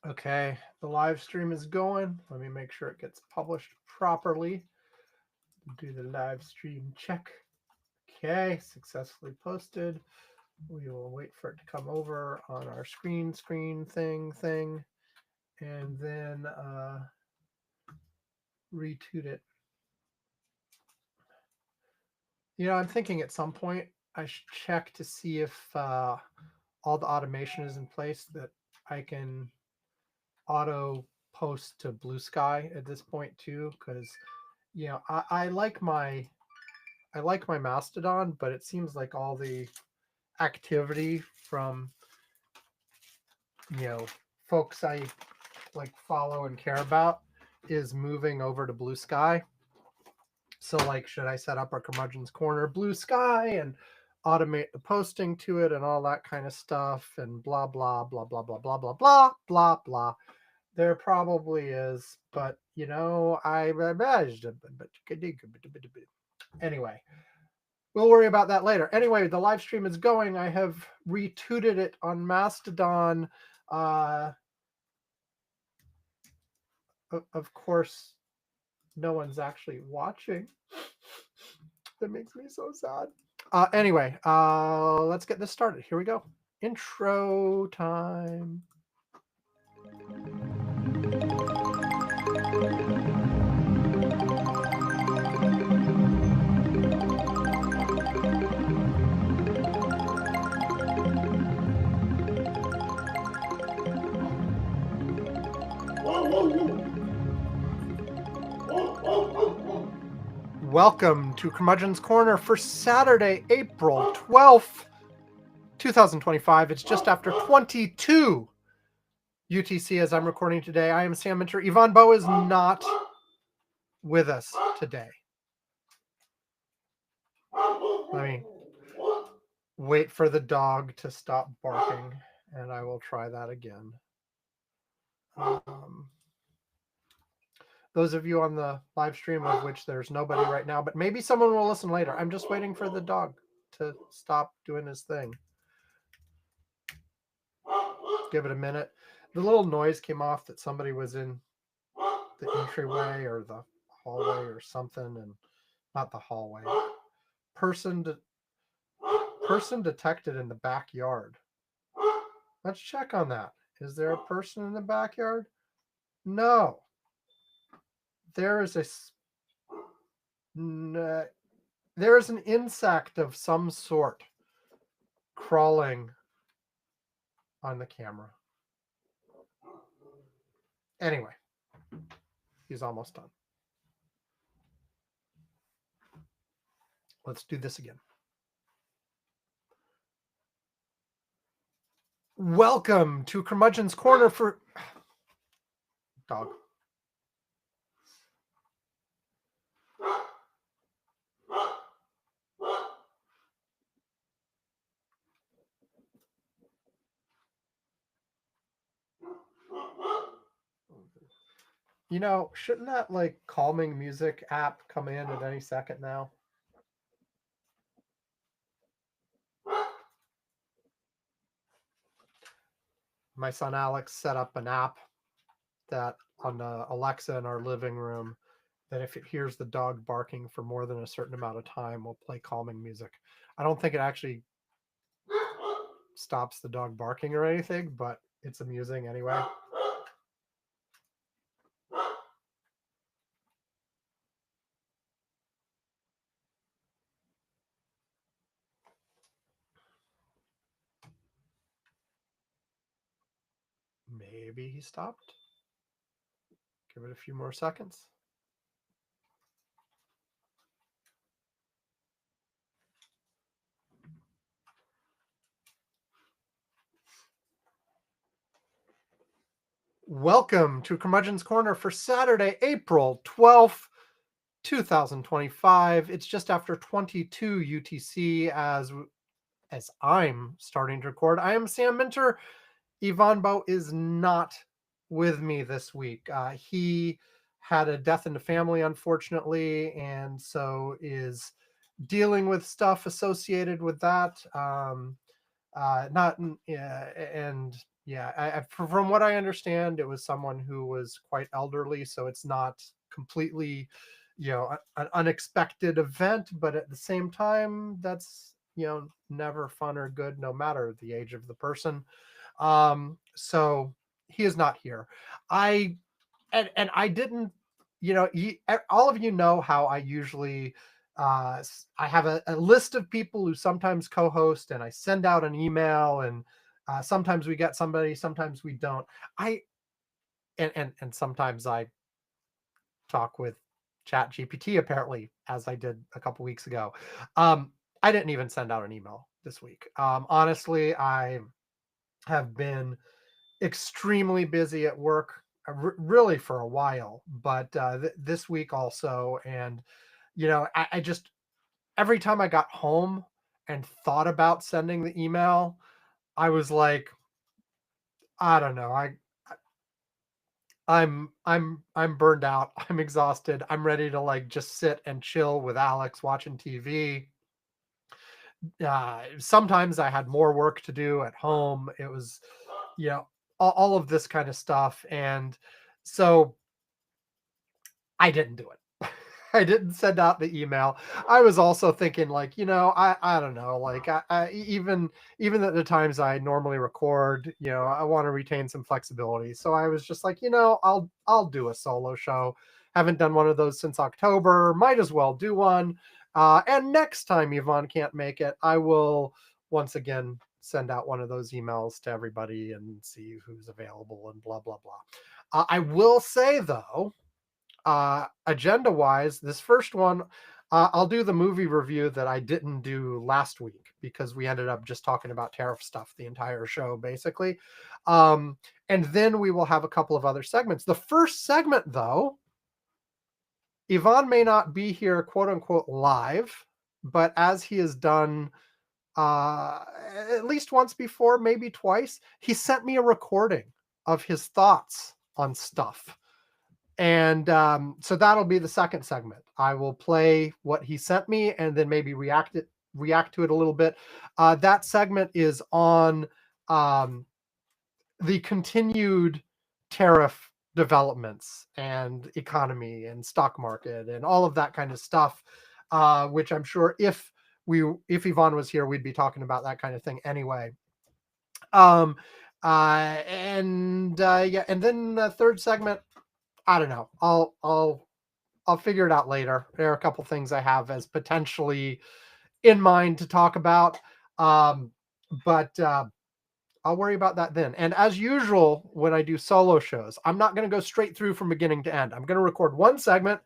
Okay, the live stream is going. Let me make sure it gets published properly. Do the live stream check. Okay, successfully posted. We will wait for it to come over on our screen thing, and then retweet it. I'm thinking at some point I should check to see if all the automation is in place that I can auto post to Blue Sky at this point too, because I like my Mastodon, but it seems like all the activity from folks I like follow and care about is moving over to Blue Sky. So like, should I set up a Curmudgeon's Corner Blue Sky and automate the posting to it and all that kind of stuff and blah blah blah blah blah blah blah blah blah blah. There probably is, but anyway, we'll worry about that later. Anyway, the live stream is going. I have retweeted it on Mastodon. Of course, no one's actually watching. That makes me so sad. Anyway, let's get this started. Here we go. Intro time. Welcome to Curmudgeon's Corner for Saturday, April 12th, 2025. It's just after 22 UTC as I'm recording today. I am Sam Minter. Yvonne Bowe is not with us today. Let me wait for the dog to stop barking, and I will try that again. Those of you on the live stream, of which there's nobody right now, but maybe someone will listen later. I'm just waiting for the dog to stop doing his thing. Give it a minute. The little noise came off that somebody was in the entryway or the hallway or something, and not the hallway. Person detected in the backyard. Let's check on that. Is there a person in the backyard? No. There is an insect of some sort crawling on the camera. Anyway, he's almost done. Let's do this again. Welcome to Curmudgeon's Corner for dog. Shouldn't that like calming music app come in at any second now? My son Alex set up an app that on Alexa in our living room that if it hears the dog barking for more than a certain amount of time will play calming music. I don't think it actually stops the dog barking or anything, but it's amusing anyway. Maybe he stopped. Give it a few more seconds. Welcome to Curmudgeon's Corner for Saturday, April 12th, 2025. It's just after 22 UTC as I'm starting to record. I am Sam Minter. Yvonne Bowe is not with me this week. He had a death in the family, unfortunately, and so is dealing with stuff associated with that. And Yeah, from what I understand, it was someone who was quite elderly, so it's not completely, an unexpected event. But at the same time, that's never fun or good, no matter the age of the person. So he is not here. I and I didn't, all of you know how I usually I have a list of people who sometimes co-host, and I send out an email, and sometimes we get somebody, sometimes we don't. I and sometimes I talk with Chat GPT, apparently, as I did a couple weeks ago. um I didn't even send out an email this week. Honestly, I have been extremely busy at work, really for a while, but this week also. And I just, every time I got home and thought about sending the email, I was like, I don't know, I'm burned out. I'm exhausted. I'm ready to like just sit and chill with Alex watching TV. Sometimes I had more work to do at home. It was, all of this kind of stuff. And so I didn't do it. I didn't send out the email. I was also thinking, like, I don't know, like, even at the times I normally record, I want to retain some flexibility. So I was just like, I'll do a solo show. Haven't done one of those since October. Might as well do one. And next time Yvonne can't make it, I will once again send out one of those emails to everybody and see who's available and blah blah blah. I will say though, agenda wise, this first one, I'll do the movie review that I didn't do last week because we ended up just talking about tariff stuff the entire show, basically. Um, and then we will have a couple of other segments. The first segment, though, Yvonne may not be here, quote unquote, live, but as he has done uh, at least once before, maybe twice, he sent me a recording of his thoughts on stuff. And so that'll be the second segment. I will play what he sent me and then maybe react to it a little bit. That segment is on um, the continued tariff developments and economy and stock market and all of that kind of stuff, which I'm sure if Yvonne was here, we'd be talking about that kind of thing anyway. Um, and yeah, and then the third segment, I don't know. I'll figure it out later. There are a couple things I have as potentially in mind to talk about, but I'll worry about that then. And as usual, when I do solo shows, I'm not going to go straight through from beginning to end. I'm going to record one segment,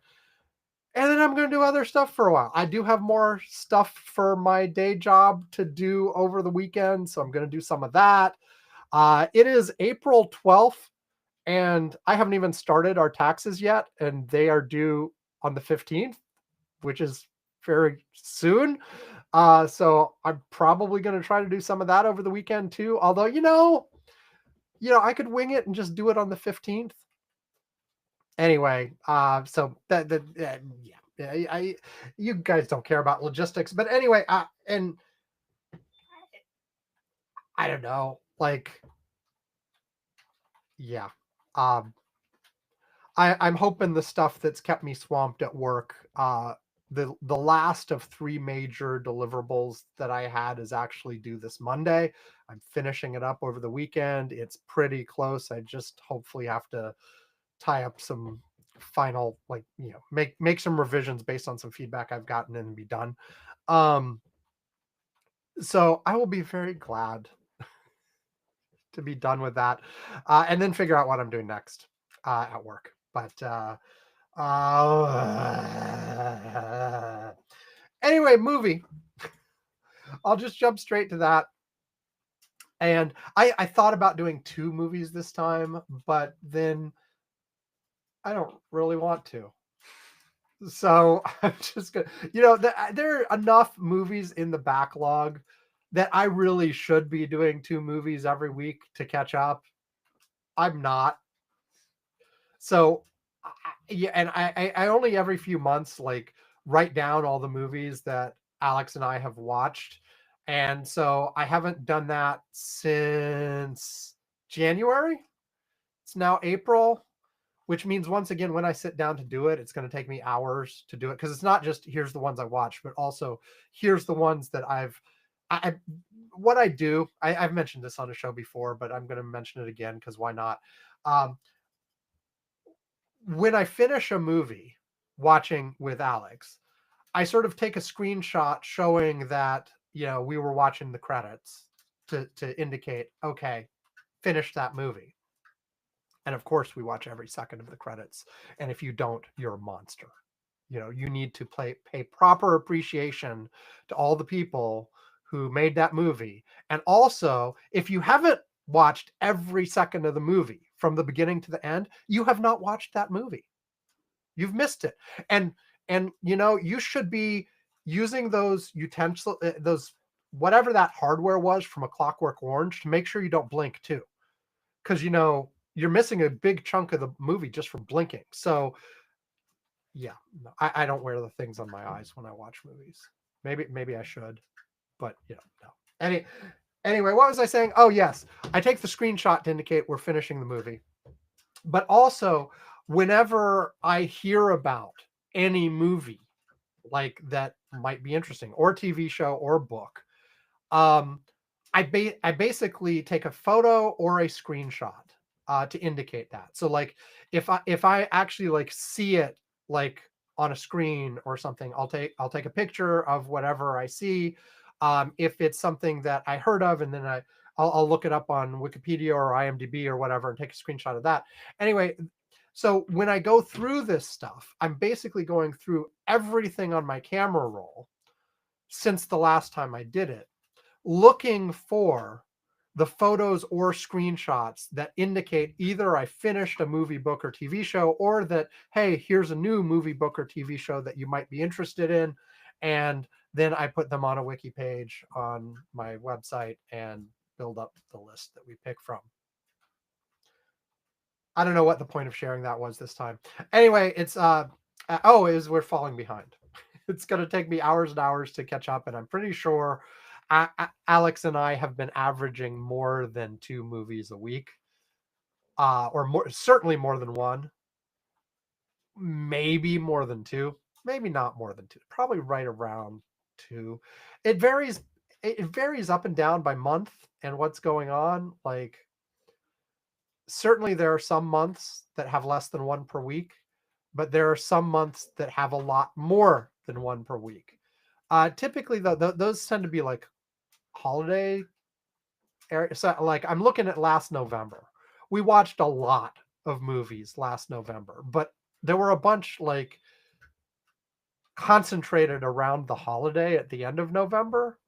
and then I'm going to do other stuff for a while. I do have more stuff for my day job to do over the weekend, so I'm going to do some of that. It is April 12th. And I haven't even started our taxes yet, and they are due on the 15th, which is very soon. So I'm probably going to try to do some of that over the weekend too. Although, I could wing it and just do it on the 15th. Anyway, so yeah, you guys don't care about logistics, but anyway, and I don't know, like, yeah. Um, I'm hoping the stuff that's kept me swamped at work, the last of three major deliverables that I had is actually due this Monday. I'm finishing it up over the weekend. It's pretty close. I just hopefully have to tie up some final, like, make some revisions based on some feedback I've gotten and be done. Um, so I will be very glad to be done with that, and then figure out what I'm doing next at work. But anyway, movie. I'll just jump straight to that. And I thought about doing two movies this time, but then I don't really want to. So I'm just gonna, there are enough movies in the backlog that I really should be doing two movies every week to catch up. I'm not. So yeah, and I only every few months like write down all the movies that Alex and I have watched, and so I haven't done that since January. It's now April, which means once again, when I sit down to do it, it's going to take me hours to do it, because it's not just here's the ones I watch, but also here's the ones that I what I do. I've mentioned this on a show before, but I'm going to mention it again because why not? Um, when I finish a movie watching with Alex, I sort of take a screenshot showing that, we were watching the credits to indicate, okay, finish that movie. And of course, we watch every second of the credits. And if you don't, you're a monster. You need to pay proper appreciation to all the people who made that movie. And also, if you haven't watched every second of the movie from the beginning to the end, you have not watched that movie. You've missed it. And you should be using those utensils, those whatever that hardware was from A Clockwork Orange, to make sure you don't blink too, because you're missing a big chunk of the movie just from blinking. So yeah, no, I don't wear the things on my eyes when I watch movies. Maybe I should, but no. Anyway, what was I saying? Oh yes, I take the screenshot to indicate we're finishing the movie. But also, whenever I hear about any movie like that might be interesting, or TV show or book, um, I basically take a photo or a screenshot to indicate that. So like if I actually like see it like on a screen or something, I'll take a picture of whatever I see. If it's something that I heard of, and then I'll look it up on Wikipedia or IMDb or whatever and take a screenshot of that. Anyway, so when I go through this stuff, I'm basically going through everything on my camera roll since the last time I did it, looking for the photos or screenshots that indicate either I finished a movie, book, or TV show, or that, hey, here's a new movie, book, or TV show that you might be interested in. And then I put them on a wiki page on my website and build up the list that we pick from. I don't know what the point of sharing that was this time. Anyway, we're falling behind. It's going to take me hours and hours to catch up, and I'm pretty sure Alex and I have been averaging more than 2 movies a week, or more, certainly more than 1, maybe more than 2, maybe not more than 2, probably right around 2. It varies. It varies up and down by month and what's going on. Like, certainly there are some months that have less than 1 per week, but there are some months that have a lot more than 1 per week. Typically, those tend to be like holiday area. So, like, I'm looking at last November. We watched a lot of movies last November, but there were a bunch like concentrated around the holiday at the end of November.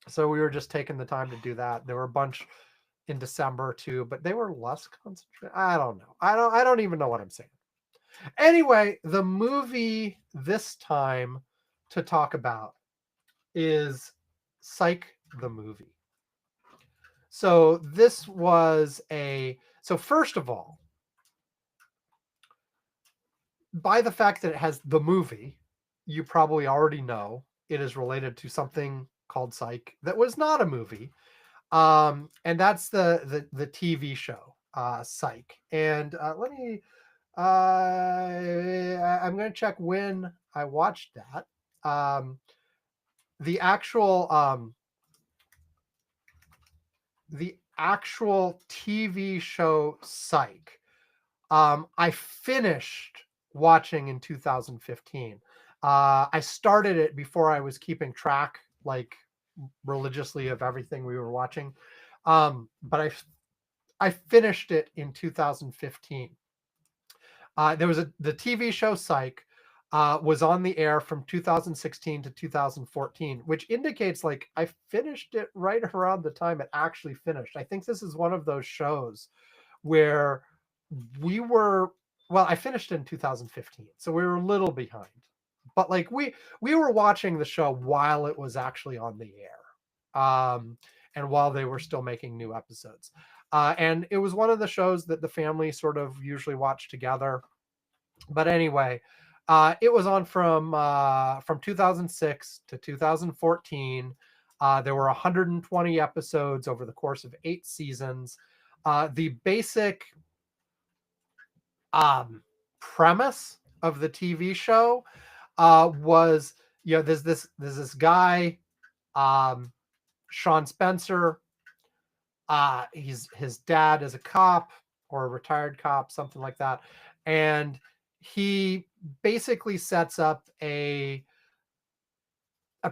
So we were just taking the time to do that. There were a bunch in December too, but they were less concentrated. I don't know. I don't even know what I'm saying. Anyway, the movie this time to talk about is Psych the movie. So this was so first of all, by the fact that it has the movie, you probably already know it is related to something called Psych that was not a movie. And that's the TV show, Psych. And let me I'm going to check when I watched that. The actual TV show Psych, I finished watching in 2015. I started it before I was keeping track, like, religiously, of everything we were watching. But I finished it in 2015. There was the TV show Psych was on the air from 2016 to 2014, which indicates like I finished it right around the time it actually finished. I think this is one of those shows where I finished in 2015, so we were a little behind. But like we were watching the show while it was actually on the air, and while they were still making new episodes. And it was one of the shows that the family sort of usually watched together. But anyway, it was on from 2006 to 2014. There were 120 episodes over the course of 8 seasons. The basic premise of the TV show was, there's this guy, Sean Spencer. His dad is a cop or a retired cop, something like that, and he basically sets up a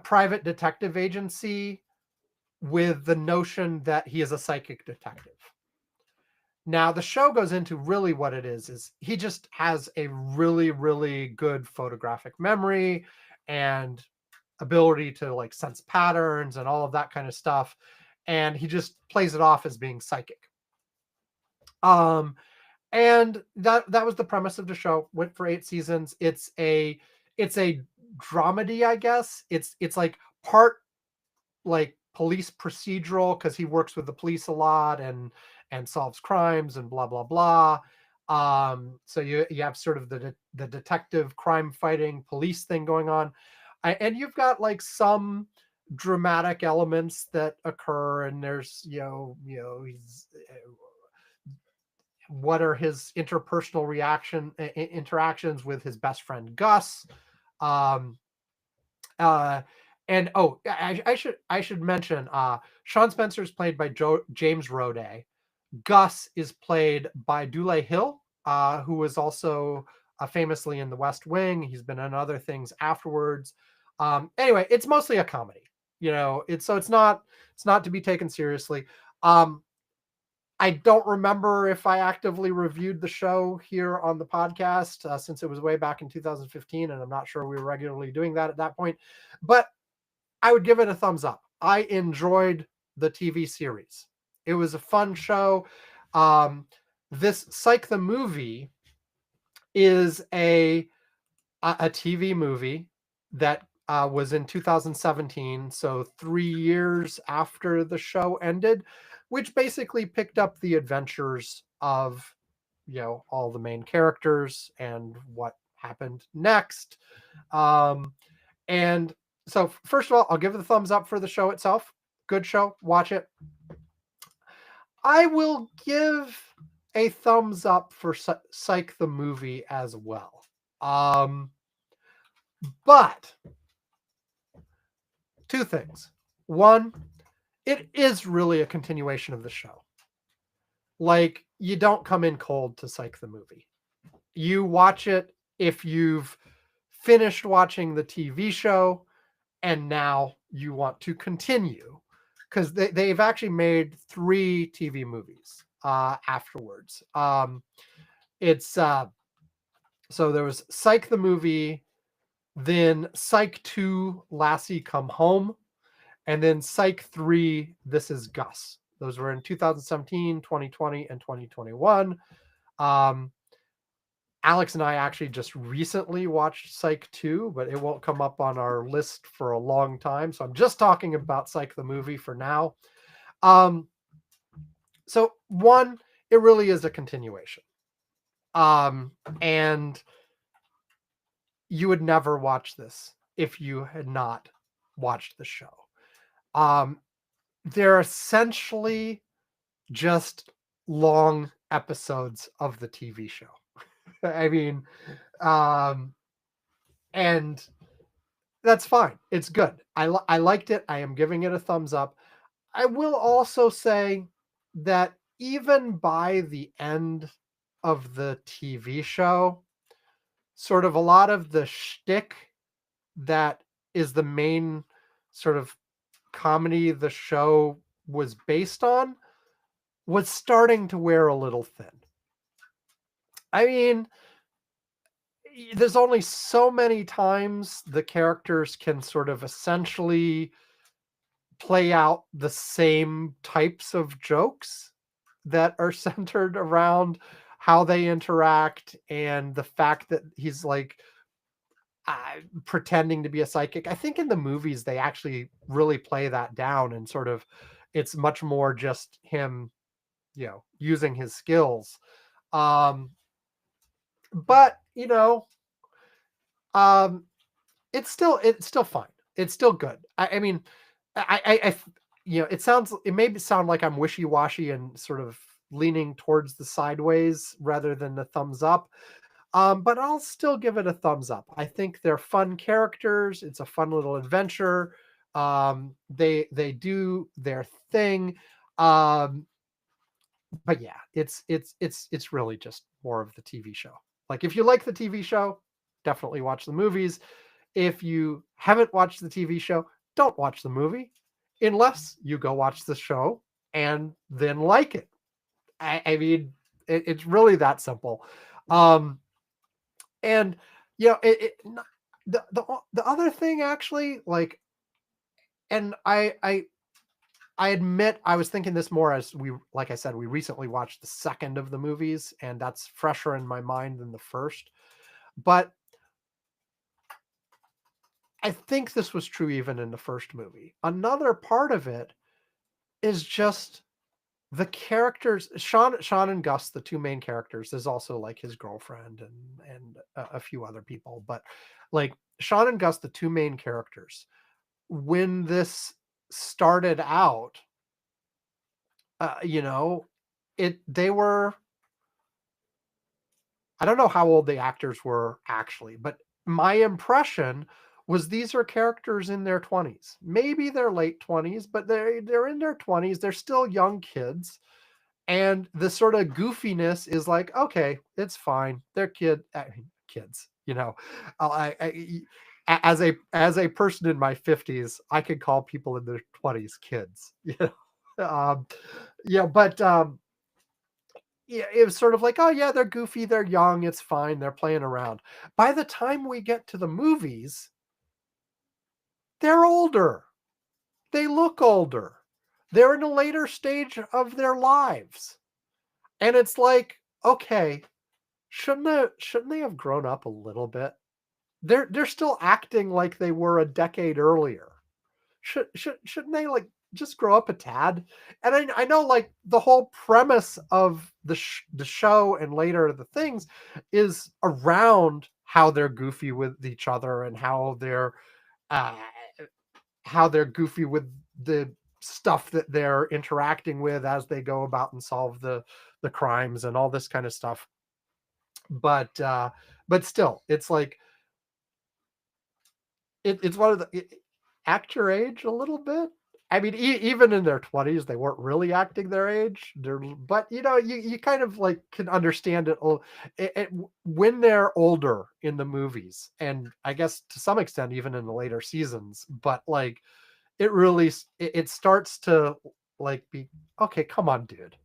private detective agency with the notion that he is a psychic detective. Now, the show goes into really what it is he just has a really, really good photographic memory and ability to like sense patterns and all of that kind of stuff. And he just plays it off as being psychic. And that was the premise of the show. Went for 8 seasons. It's a dramedy, I guess. It's like part like police procedural because he works with the police a lot and solves crimes and blah blah blah. So you have sort of the detective crime fighting police thing going on, and you've got like some dramatic elements that occur, and there's he's what are his interactions with his best friend Gus. um uh and I should mention, Sean Spencer is played by James Roday. Gus is played by Dule Hill, who was also famously in The West Wing. He's been in other things afterwards. Anyway, it's mostly a comedy. It's not to be taken seriously. I don't remember if I actively reviewed the show here on the podcast, since it was way back in 2015, and I'm not sure we were regularly doing that at that point. But I would give it a thumbs up. I enjoyed the TV series. It was a fun show. This Psych the Movie is a TV movie that was in 2017, so 3 years after the show ended, which basically picked up the adventures of all the main characters and what happened next. And so, first of all, I'll give it a thumbs up for the show itself. Good show. Watch it. I will give a thumbs up for Psych the Movie as well. But two things. One, it is really a continuation of the show. Like, you don't come in cold to Psych the Movie. You watch it if you've finished watching the TV show and now you want to continue, because they've actually made 3 TV movies afterwards. It's so there was Psych the Movie, then Psych 2, Lassie Come Home, and then Psych 3, This Is Gus. Those were in 2017, 2020, and 2021. Alex and I actually just recently watched Psych 2, but it won't come up on our list for a long time. So I'm just talking about Psych the Movie for now. So one, it really is a continuation. And you would never watch this if you had not watched the show. They're essentially just long episodes of the TV show. I mean, and that's fine. It's good. I liked it. I am giving it a thumbs up. I will also say that even by the end of the TV show, sort of a lot of the shtick that is the main sort of comedy the show was based on was starting to wear a little thin. I mean, there's only so many times the characters can sort of essentially play out the same types of jokes that are centered around how they interact and the fact that he's like pretending to be a psychic. I think in the movies they actually really play that down, and sort of it's much more just him, using his skills. But it's still fine. It's still good. I mean, it may sound like I'm wishy-washy and sort of leaning towards the sideways rather than the thumbs up. But I'll still give it a thumbs up. I think they're fun characters. It's a fun little adventure. They do their thing. Um, but yeah, it's really just more of the TV show. Like if you like the TV show, definitely watch the movies. If you haven't watched the TV show, don't watch the movie unless you go watch the show and then like it. I mean, it's really that simple. Um, and you know, the other thing actually, like, and I admit I was thinking this more as we, like I said, we recently watched the second of the movies, and that's fresher in my mind than the first. But I think this was true even in the first movie. Another part of it is just the characters. Sean and Gus, the two main characters. There's also like his girlfriend and a few other people, but like Sean and Gus, the two main characters. When this started out, you know, they were, I don't know how old the actors were actually, but my impression was these are characters in their 20s. Maybe they're late 20s, but they're in their 20s. They're still young kids. And the sort of goofiness is like, okay, it's fine. They're kids, you know. As a person in my 50s, I could call people in their 20s kids, you know. Um, yeah, but yeah, it was sort of like, oh yeah, they're goofy, they're young, it's fine, they're playing around. By the time we get to the movies, they're older. They look older. They're in a later stage of their lives. And it's like, okay, shouldn't they have grown up a little bit? They're still acting like they were a decade earlier. Shouldn't they like just grow up a tad? And I know like the whole premise of the show and later the things is around how they're goofy with each other and uh, how they're goofy with the stuff that they're interacting with as they go about and solve the crimes and all this kind of stuff. But still, it's like it's one of act your age a little bit. I mean, even in their 20s, they weren't really acting their age. But you know, you kind of like can understand it when they're older in the movies, and I guess to some extent even in the later seasons. But like, it starts to like be okay. Come on, dude.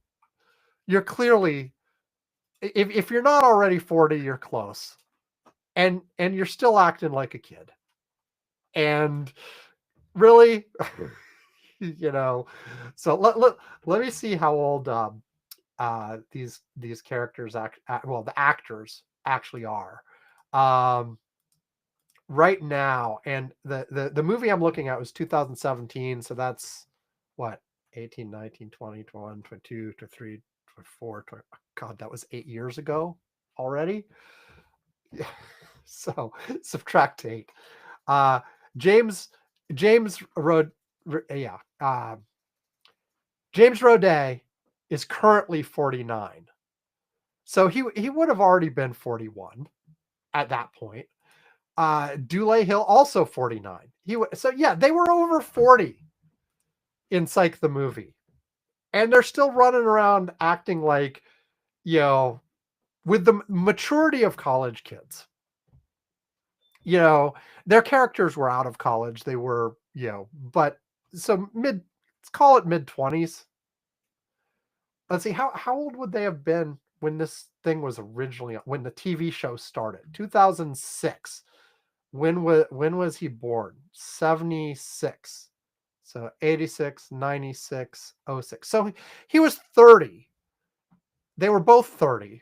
You're clearly, if you're not already 40, you're close, and you're still acting like a kid. And really, you know, so let me see how old these characters well, the actors actually are right now. And the movie I'm looking at was 2017, so that's what, 18, 19, 20, 21, 22, 23, 24, 20, god, that was 8 years ago already. So subtract 8. uh james james rod yeah James Roday is currently 49. So he would have already been 41 at that point. Dule Hill also 49. So yeah, they were over 40 in Psych the movie. And they're still running around acting like, you know, with the maturity of college kids. You know, their characters were out of college. They were, you know, but so let's call it mid 20s. Let's see, how old would they have been when this thing was originally, when the TV show started? 2006. When was he born? 76. So 86, 96, 06. So he was 30. They were both 30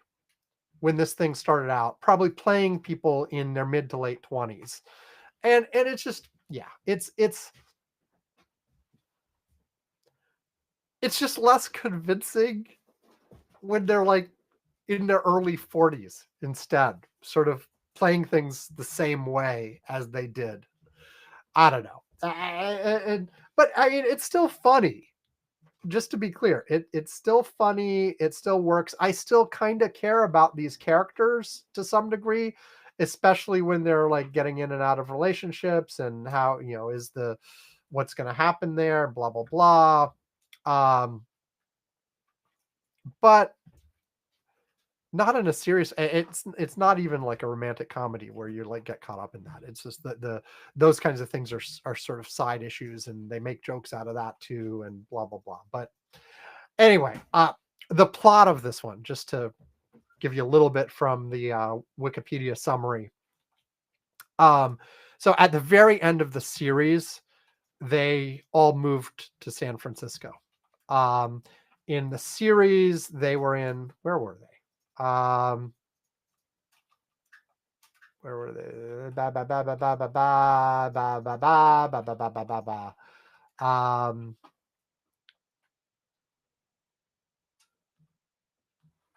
when this thing started out, probably playing people in their mid to late 20s. And it's just, yeah, it's just less convincing when they're like in their early 40s instead, sort of playing things the same way as they did. I don't know. But I mean, it's still funny. just to be clear, it's still funny. It still works. I still kind of care about these characters to some degree, especially when they're like getting in and out of relationships and how, is what's going to happen there, blah, blah, blah. But not in a serious, it's not even like a romantic comedy where you like get caught up in that. It's just that those kinds of things are sort of side issues, and they make jokes out of that too, and blah, blah, blah. But anyway, the plot of this one, just to give you a little bit from the Wikipedia summary. So at the very end of the series, they all moved to San Francisco. In the series, they were in, where were they? Where were they? Ba, ba, ba, ba, ba, ba, ba, ba, ba, ba, ba, ba, ba, ba, ba.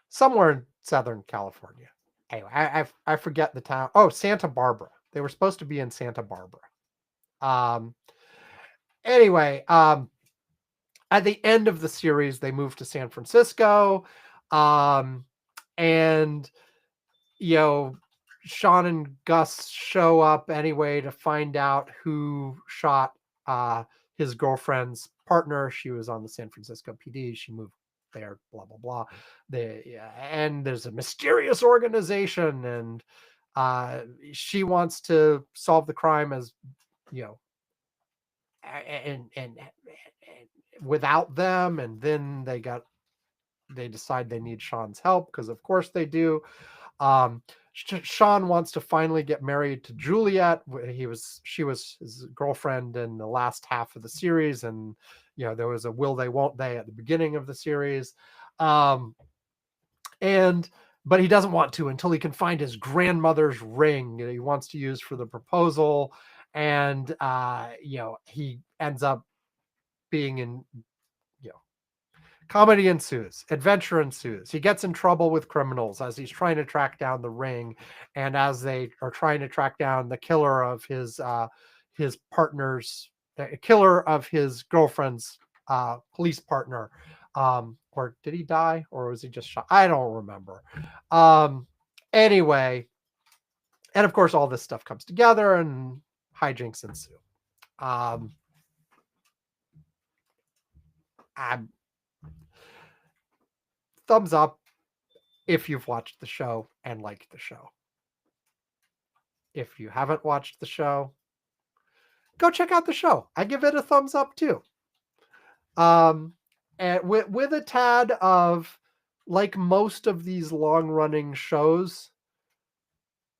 Somewhere in Southern California. Anyway, I forget the town. Oh, Santa Barbara. They were supposed to be in Santa Barbara. Anyway, at the end of the series, they moved to San Francisco, and Sean and Gus show up anyway to find out who shot his girlfriend's partner. She was on the San Francisco PD. She moved there, blah, blah, blah. And there's a mysterious organization, and she wants to solve the crime as, and without them. And then they decide they need Sean's help, because of course they do. Sean wants to finally get married to Juliet. She was his girlfriend in the last half of the series, and there was a will they won't they at the beginning of the series. But he doesn't want to until he can find his grandmother's ring that he wants to use for the proposal. And he ends up being in, comedy ensues, adventure ensues. He gets in trouble with criminals as he's trying to track down the ring, and as they are trying to track down the killer of his partner's, killer of his girlfriend's police partner. Or did he die, or was he just shot? I don't remember. Anyway, and of course, all this stuff comes together, and hijinks ensue. Thumbs up if you've watched the show and liked the show. If you haven't watched the show, go check out the show. I give it a thumbs up too. And with a tad of, like most of these long-running shows,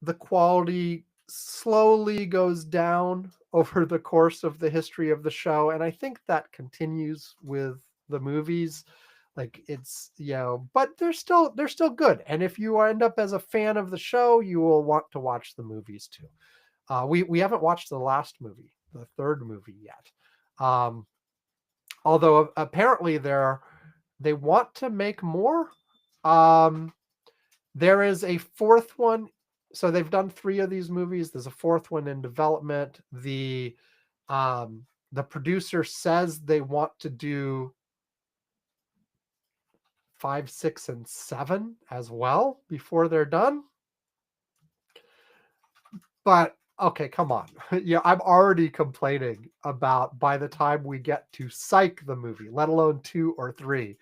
the quality slowly goes down over the course of the history of the show, and I think that continues with the movies. Like, it's, but they're still good. And if you end up as a fan of the show, you will want to watch the movies too. We haven't watched the last movie, the third movie, yet. Although apparently they want to make more. There is a fourth one. So they've done 3 of these movies. There's a fourth one in development. The producer says they want to do 5, 6, and 7 as well before they're done. But okay, come on. I'm already complaining about, by the time we get to Psych the movie, let alone 2 or 3,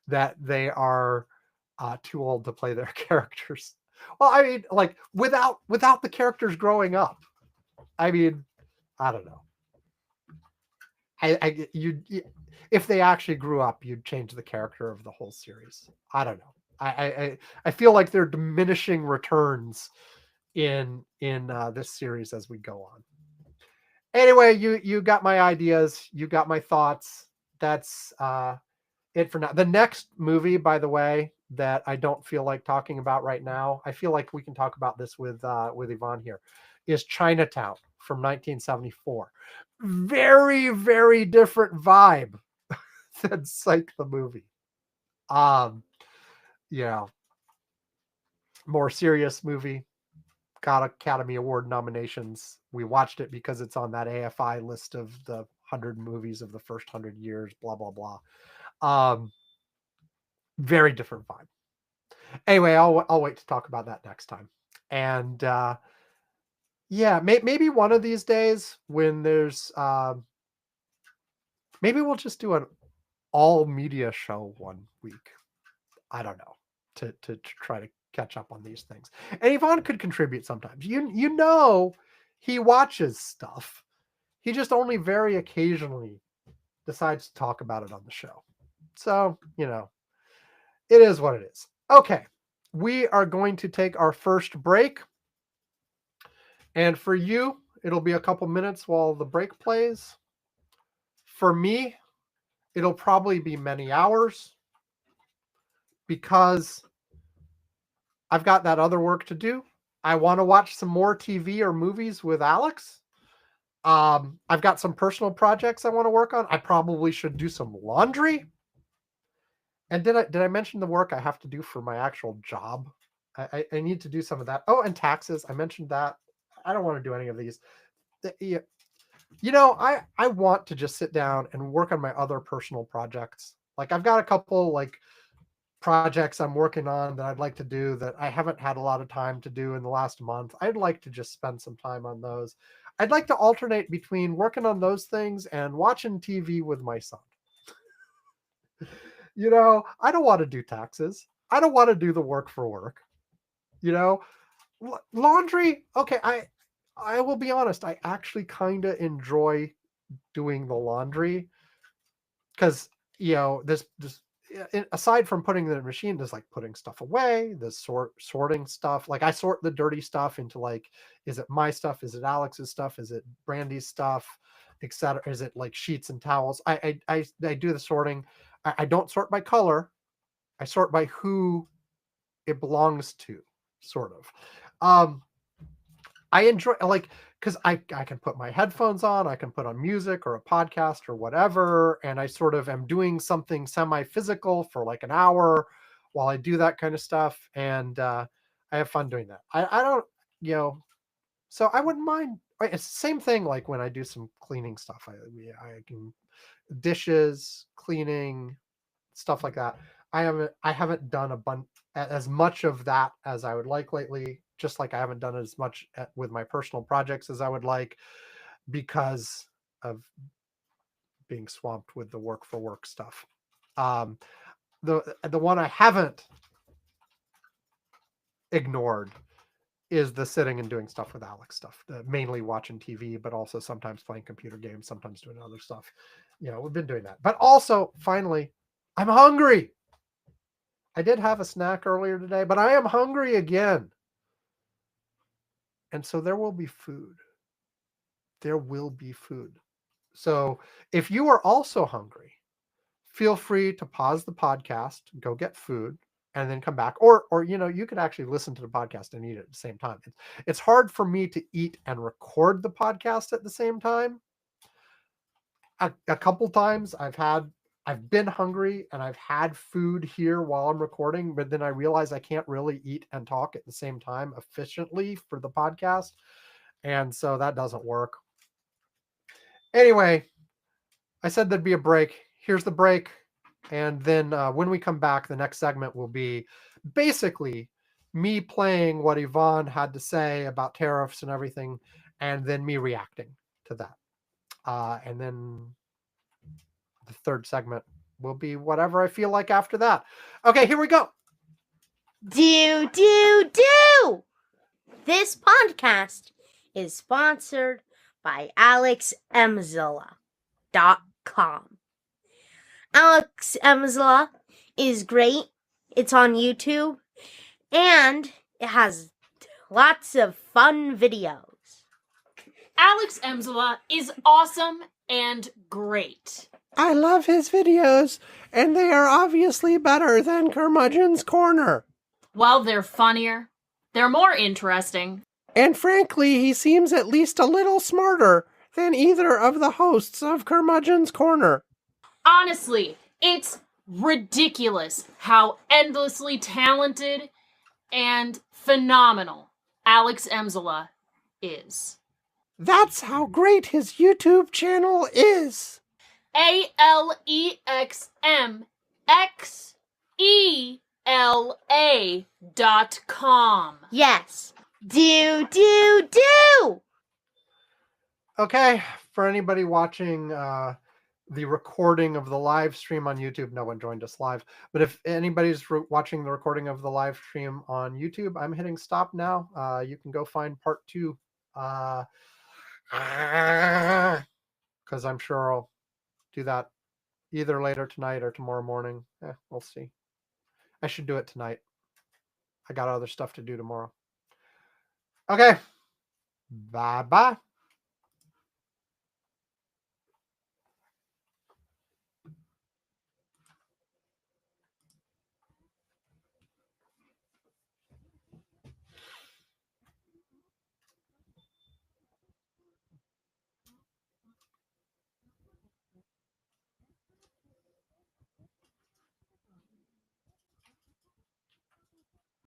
that they are too old to play their characters. Well, I mean, like, without the characters growing up. I mean, I don't know. If they actually grew up, you'd change the character of the whole series. I don't know. I feel like they're diminishing returns in this series as we go on. Anyway, you got my ideas, you got my thoughts. That's it for now. The next movie, by the way, that I don't feel like talking about right now, I feel like we can talk about this with Yvonne here, is Chinatown from 1974. Very, very different vibe than Psych the movie. More serious movie. Got Academy Award nominations. We watched it because it's on that AFI list of the 100 movies of the first 100 years, blah, blah, blah. Very different vibe. Anyway, I'll wait to talk about that next time. And yeah, maybe one of these days when there's maybe we'll just do an all media show one week. I don't know, to try to catch up on these things. And Yvonne could contribute sometimes. You know, he watches stuff. He just only very occasionally decides to talk about it on the show. So, you know, it is what it is. Okay, we are going to take our first break. And for you, it'll be a couple minutes while the break plays. For me, it'll probably be many hours because I've got that other work to do. I want to watch some more TV or movies with Alex. I've got some personal projects I want to work on. I probably should do some laundry. And did I mention the work I have to do for my actual job? I need to do some of that. Oh, and taxes. I mentioned that. I don't want to do any of these. You know, I want to just sit down and work on my other personal projects. Like I've got a couple like projects I'm working on that I'd like to do that I haven't had a lot of time to do in the last month. I'd like to just spend some time on those. I'd like to alternate between working on those things and watching TV with my son. You know, I don't want to do taxes. I don't want to do the work for work. You know, laundry. Okay, I will be honest. I actually kind of enjoy doing the laundry because you know this aside from putting it in the machine, there's like putting stuff away, there's sorting stuff. Like I sort the dirty stuff into like, is it my stuff? Is it Alex's stuff? Is it Brandy's stuff, etc.? Is it like sheets and towels? I do the sorting. I don't sort by color. I sort by who it belongs to, sort of. I enjoy like because I can put my headphones on, I can put on music or a podcast or whatever, and I sort of am doing something semi-physical for like an hour while I do that kind of stuff, and I have fun doing that. I don't, you know, so I wouldn't mind. It's the same thing like when I do some cleaning stuff. I can dishes, cleaning, stuff like that. I haven't done as much of that as I would like lately, just like I haven't done as much with my personal projects as I would like because of being swamped with the work for work stuff. The one I haven't ignored is the sitting and doing stuff with Alex stuff, mainly watching TV, but also sometimes playing computer games, sometimes doing other stuff. You know, we've been doing that. But also, finally, I'm hungry. I did have a snack earlier today, but I am hungry again. And so there will be food. There will be food. So if you are also hungry, feel free to pause the podcast, go get food, and then come back. Or you know, you could actually listen to the podcast and eat it at the same time. It's hard for me to eat and record the podcast at the same time. A couple times I've been hungry and I've had food here while I'm recording, but then I realize I can't really eat and talk at the same time efficiently for the podcast. And so that doesn't work. Anyway, I said there'd be a break. Here's the break. And then when we come back, the next segment will be basically me playing what Yvonne had to say about tariffs and everything, and then me reacting to that. And then the third segment will be whatever I feel like after that. Okay, here we go. Do. This podcast is sponsored by AlexEmzilla.com. Alex Emzilla is great. It's on YouTube, and it has lots of fun videos. Alex Emzilla is awesome and great. I love his videos, and they are obviously better than Curmudgeon's Corner. Well, they're funnier. They're more interesting. And frankly, he seems at least a little smarter than either of the hosts of Curmudgeon's Corner. Honestly, it's ridiculous how endlessly talented and phenomenal Alex Emzilla is. That's how great his YouTube channel is. AlexEmzilla. XELA.com. Yes. Do. Okay, for anybody watching the recording of the live stream on YouTube, no one joined us live, but if anybody's watching the recording of the live stream on YouTube, I'm hitting stop now. You can go find part 2 because I'm sure I'll do that either later tonight or tomorrow morning. We'll see. I should do it tonight. I got other stuff to do tomorrow. Okay. Bye-bye.